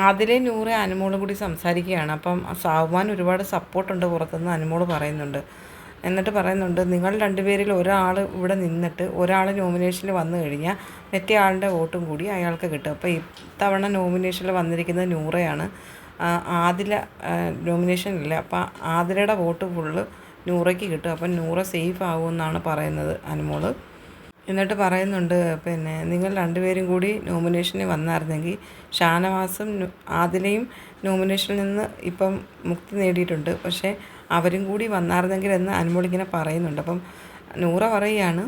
ആദിലെ നൂറ് അനുമോളും കൂടി സംസാരിക്കുകയാണ്. അപ്പം സാവുമാൻ ഒരുപാട് സപ്പോർട്ടുണ്ട് പുറത്തുനിന്ന് അനുമോൾ പറയുന്നുണ്ട്. എന്നിട്ട് പറയുന്നുണ്ട്, നിങ്ങൾ രണ്ടുപേരിൽ ഒരാൾ ഇവിടെ നിന്നിട്ട് ഒരാൾ നോമിനേഷനിൽ വന്നു കഴിഞ്ഞാൽ മറ്റേ ആളുടെ വോട്ടും കൂടി അയാൾക്ക് കിട്ടും. അപ്പോൾ ഇത്തവണ നോമിനേഷനിൽ വന്നിരിക്കുന്നത് നൂറയാണ്. ആദില നോമിനേഷനില്ല. അപ്പോൾ ആദിലയുടെ വോട്ട് ഫുള്ള് നൂറയ്ക്ക് കിട്ടും. അപ്പം നൂറ സേഫ് ആകുമെന്നാണ് പറയുന്നത് അനുമോൾ. എന്നിട്ട് പറയുന്നുണ്ട്, പിന്നെ നിങ്ങൾ രണ്ടുപേരും കൂടി നോമിനേഷന് വന്നായിരുന്നെങ്കിൽ ഷാനവാസും ആദിലയും നോമിനേഷനിൽ നിന്ന് ഇപ്പം മുക്തി നേടിയിട്ടുണ്ട്. പക്ഷേ അവരും കൂടി വന്നായിരുന്നെങ്കിൽ എന്ന് അനുമോൾ ഇങ്ങനെ പറയുന്നുണ്ട്. അപ്പം നൂറ പറയുകയാണ്,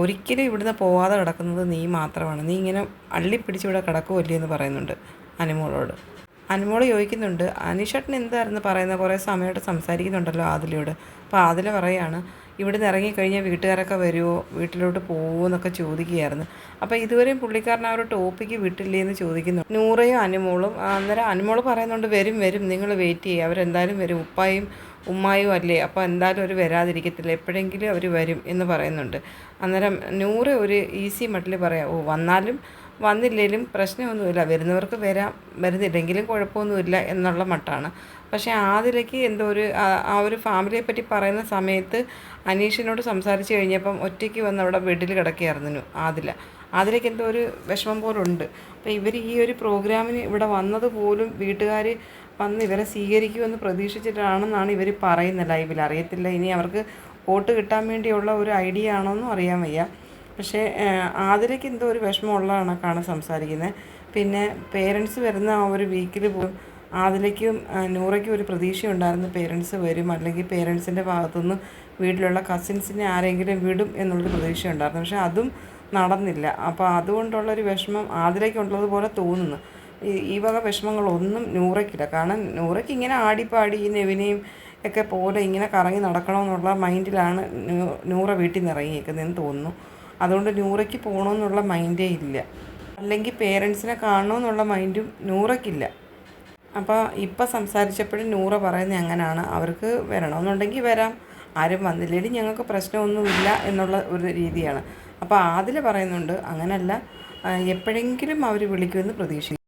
ഒരിക്കലും ഇവിടുന്ന് പോവാതെ കിടക്കുന്നത് നീ മാത്രമാണ്, നീ ഇങ്ങനെ അള്ളിപ്പിടിച്ചിവിടെ കിടക്കുമല്ലേ എന്ന് പറയുന്നുണ്ട് അനുമോളോട്. അനുമോൾ ചോദിക്കുന്നുണ്ട്, അനീഷേട്ടൻ എന്തായിരുന്നു പറയുന്നത്, കുറേ സമയമായിട്ട് സംസാരിക്കുന്നുണ്ടല്ലോ ആദിലയോട്. അപ്പോൾ ആദില പറയുകയാണ്, ഇവിടുന്ന് ഇറങ്ങിക്കഴിഞ്ഞാൽ വീട്ടുകാരൊക്കെ വരുമോ, വീട്ടിലോട്ട് പോകുമോ എന്നൊക്കെ ചോദിക്കുകയായിരുന്നു. അപ്പോൾ ഇതുവരെയും പുള്ളിക്കാരൻ ആ ഒരു ടോപ്പിക്ക് വിട്ടില്ലേ എന്ന് ചോദിക്കുന്നു നൂറയും അനുമോളും. അന്നേരം അനുമോൾ പറയുന്നുണ്ട്, വരും വരും, നിങ്ങൾ വെയിറ്റ് ചെയ്യുക, അവരെന്തായാലും വരും, ഉപ്പായും ഉമ്മായും അല്ലേ, അപ്പോൾ എന്തായാലും അവർ വരാതിരിക്കത്തില്ല, എപ്പോഴെങ്കിലും അവർ വരും എന്ന് പറയുന്നുണ്ട്. അന്നേരം നൂറ് ഒരു ഈസി മട്ടിൽ പറയാം, വന്നാലും വന്നില്ലെങ്കിലും പ്രശ്നമൊന്നുമില്ല, വരുന്നവർക്ക് വരാം, വരുന്നില്ലെങ്കിലും കുഴപ്പമൊന്നുമില്ല എന്നുള്ള മട്ടാണ്. പക്ഷേ ആദിലയ്ക്ക് എന്തോ ആ ഒരു ഫാമിലിയെ പറ്റി പറയുന്ന സമയത്ത് അനീഷിനോട് സംസാരിച്ച് കഴിഞ്ഞപ്പം ഒറ്റയ്ക്ക് വന്ന് അവിടെ ബെഡിൽ കിടക്കുകയായിരുന്നു ആദിലയ്ക്ക് എന്തോ ഒരു വിഷമം പോലുണ്ട്. അപ്പോൾ ഇവർ ഈ ഒരു പ്രോഗ്രാമിന് ഇവിടെ വന്നത് പോലും വീട്ടുകാർ വന്ന് ഇവരെ സ്വീകരിക്കുമെന്ന് പ്രതീക്ഷിച്ചിട്ടാണെന്നാണ് ഇവർ പറയുന്നത് ലൈവിൽ. അറിയത്തില്ല ഇനി അവർക്ക് വോട്ട് കിട്ടാൻ വേണ്ടിയുള്ള ഒരു ഐഡിയ ആണോന്നും അറിയാൻ വയ്യ. പക്ഷേ ആതിരയ്ക്ക് എന്തോ ഒരു വിഷമമുള്ള കണക്കാണ് സംസാരിക്കുന്നത്. പിന്നെ പേരൻസ് വരുന്ന ആ ഒരു വീക്കിൽ പോലും ആതിരയ്ക്കും നൂറയ്ക്കും ഒരു പ്രതീക്ഷയുണ്ടായിരുന്നു, പേരൻസ് വരും, അല്ലെങ്കിൽ പേരൻസിൻ്റെ ഭാഗത്തുനിന്ന് വീട്ടിലുള്ള കസിൻസിനെ ആരെങ്കിലും വിടും എന്നുള്ളൊരു പ്രതീക്ഷയുണ്ടായിരുന്നു. പക്ഷേ അതും നടന്നില്ല. അപ്പോൾ അതുകൊണ്ടുള്ളൊരു വിഷമം ആതിരയ്ക്കുള്ളതുപോലെ തോന്നുന്നു. ഈ വക വിഷമങ്ങളൊന്നും നൂറയ്ക്കില്ല. കാരണം നൂറയ്ക്ക് ഇങ്ങനെ ആടിപ്പാടി ഈ നെവിനെയും ഒക്കെ പോലെ ഇങ്ങനെ കറങ്ങി നടക്കണമെന്നുള്ള മൈൻഡിലാണ് നൂറ വീട്ടിൽ നിന്ന് ഇറങ്ങിയേക്കുന്നതെന്ന് തോന്നുന്നു. അതുകൊണ്ട് നൂറയ്ക്ക് പോകണമെന്നുള്ള മൈൻഡേ ഇല്ല, അല്ലെങ്കിൽ പേരൻസിനെ കാണണമെന്നുള്ള മൈൻഡും നൂറയ്ക്കില്ല. അപ്പോൾ ഇപ്പം സംസാരിച്ചപ്പോഴും നൂറ പറയുന്നത് അങ്ങനെയാണ്, അവർക്ക് വരണമെന്നുണ്ടെങ്കിൽ വരാം, ആരും വന്നില്ലെങ്കിൽ ഞങ്ങൾക്ക് പ്രശ്നമൊന്നുമില്ല എന്നുള്ള ഒരു രീതിയാണ്. അപ്പോൾ അതിൽ പറയുന്നുണ്ട് അങ്ങനെയല്ല, എപ്പോഴെങ്കിലും അവർ വിളിക്കുമെന്ന് പ്രതീക്ഷിക്കും.